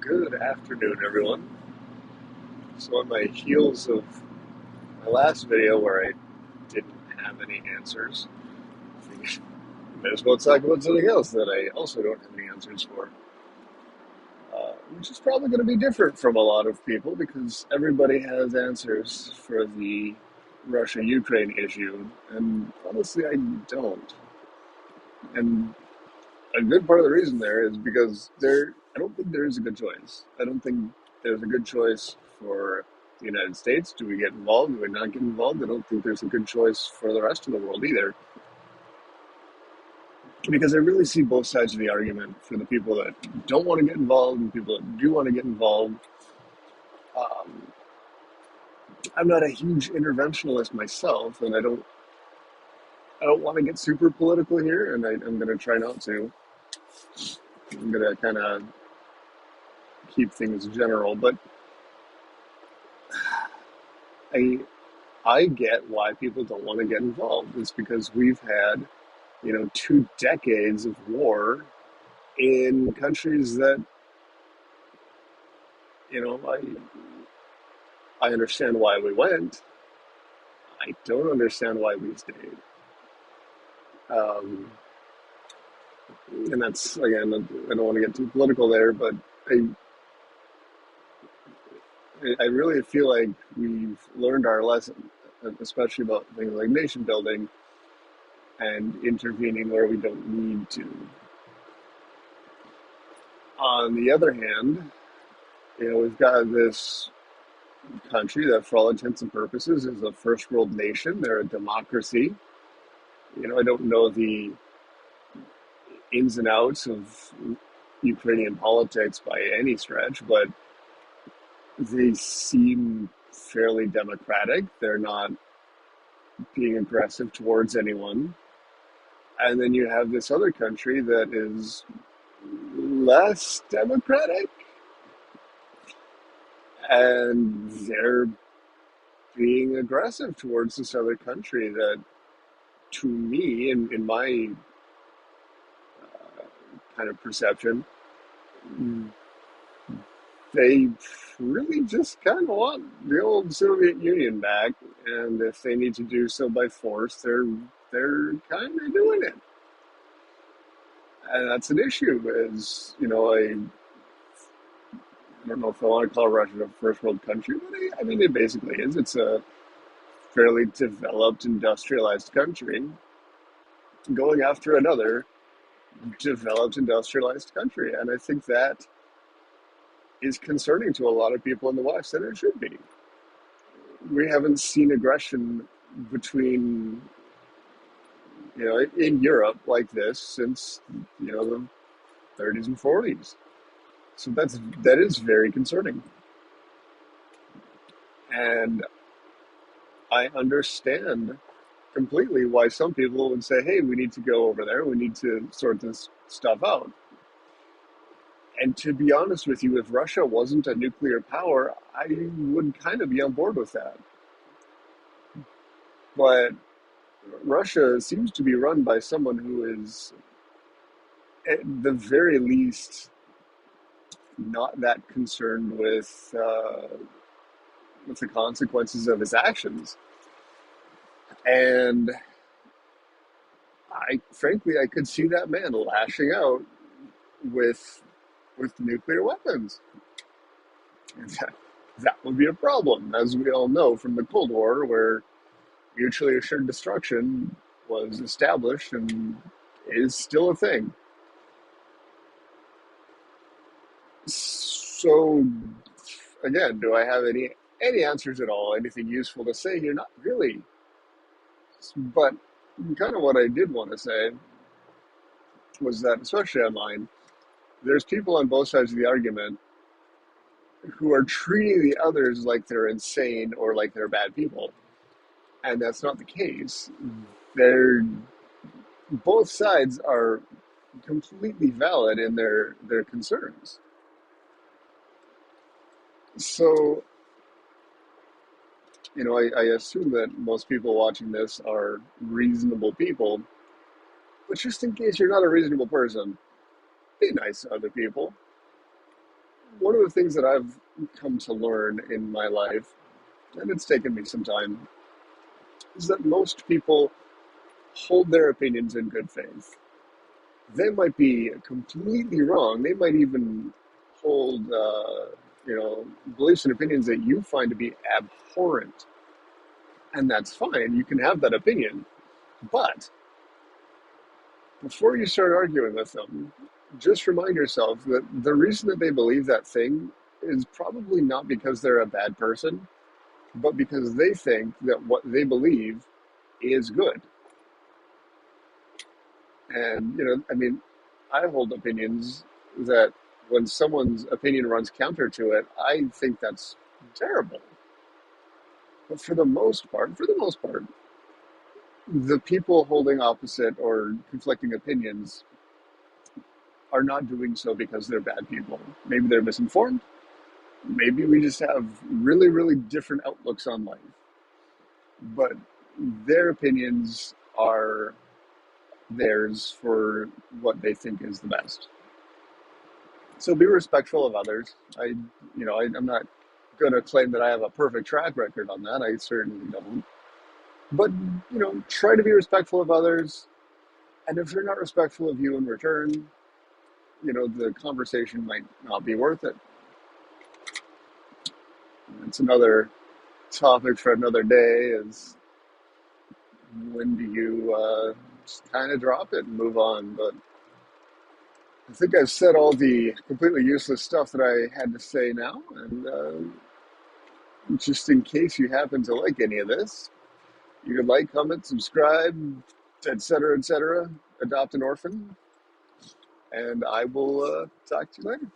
Good afternoon, everyone. So, on my heels of my last video where I didn't have any answers, I think I might as well talk about something else that I also don't have any answers for, which is probably going to be different from a lot of people because everybody has answers for the Russia Ukraine issue, and honestly, I don't. And a good part of the reason there is because I don't think there is a good choice. I don't think there's a good choice for the United States. Do we get involved? Do we not get involved? I don't think there's a good choice for the rest of the world either. Because I really see both sides of the argument for the people that don't want to get involved and people that do want to get involved. Um, I'm not a huge interventionalist myself, and I don't want to get super political here, and I'm going to try not to. I'm going to kind of keep things general, but I I get why people don't want to get involved. It's because we've had, 2 decades of war in countries that, you know, I understand why we went. I don't understand why we stayed. Um, and that's, again, I don't want to get too political there, but I, I really feel like we've learned our lesson, especially about things like nation building and intervening where we don't need to. On the other hand, we've got this country that, for all intents and purposes, is a first world nation. They're a democracy. I don't know the ins and outs of Ukrainian politics by any stretch, but they seem fairly democratic. They're not being aggressive towards anyone. And then you have this other country that is less democratic, and they're being aggressive towards this other country that, to me, in my kind of perception, they really just kind of want the old Soviet Union back, and if they need to do so by force, they're kind of doing it, and that's an issue. Is I don't know if I want to call Russia a first world country, but I mean it basically is. It's a fairly developed, industrialized country going after another developed, industrialized country, and I think that is concerning to a lot of people in the West, and it should be. We haven't seen aggression between, in Europe like this since, the 30s and 40s. So that is very concerning. And I understand completely why some people would say, hey, we need to go over there. We need to sort this stuff out. And to be honest with you, if Russia wasn't a nuclear power, I would kind of be on board with that. But Russia seems to be run by someone who is, at the very least, not that concerned with the consequences of his actions. And I could see that man lashing out with nuclear weapons. And that would be a problem, as we all know from the Cold War, where mutually assured destruction was established and is still a thing. So, again, do I have any answers at all? Anything useful to say? You're not really. But kind of what I did want to say was that, especially online, there's people on both sides of the argument who are treating the others like they're insane or like they're bad people. And that's not the case. They're Both sides are completely valid in their concerns. So, I assume that most people watching this are reasonable people. But just in case you're not a reasonable person, be nice to other people. one of the things that I've come to learn in my life, and it's taken me some time, is that most people hold their opinions in good faith. They might be completely wrong. They might even hold, beliefs and opinions that you find to be abhorrent, and that's fine. You can have that opinion, but before you start arguing with them, just remind yourself that the reason that they believe that thing is probably not because they're a bad person, but because they think that what they believe is good. And, I hold opinions that when someone's opinion runs counter to it, I think that's terrible. But for the most part, the people holding opposite or conflicting opinions are not doing so because they're bad people. Maybe they're misinformed. Maybe we just have really, really different outlooks on life. But their opinions are theirs for what they think is the best. So be respectful of others. I'm not going to claim that I have a perfect track record on that. I certainly don't. But, try to be respectful of others. And if they're not respectful of you in return, the conversation might not be worth it. It's another topic for another day is when do you just kind of drop it and move on. But I think I've said all the completely useless stuff that I had to say now. And just in case you happen to like any of this, you can like, comment, subscribe, etc., etc. Adopt an orphan. And I will talk to you later.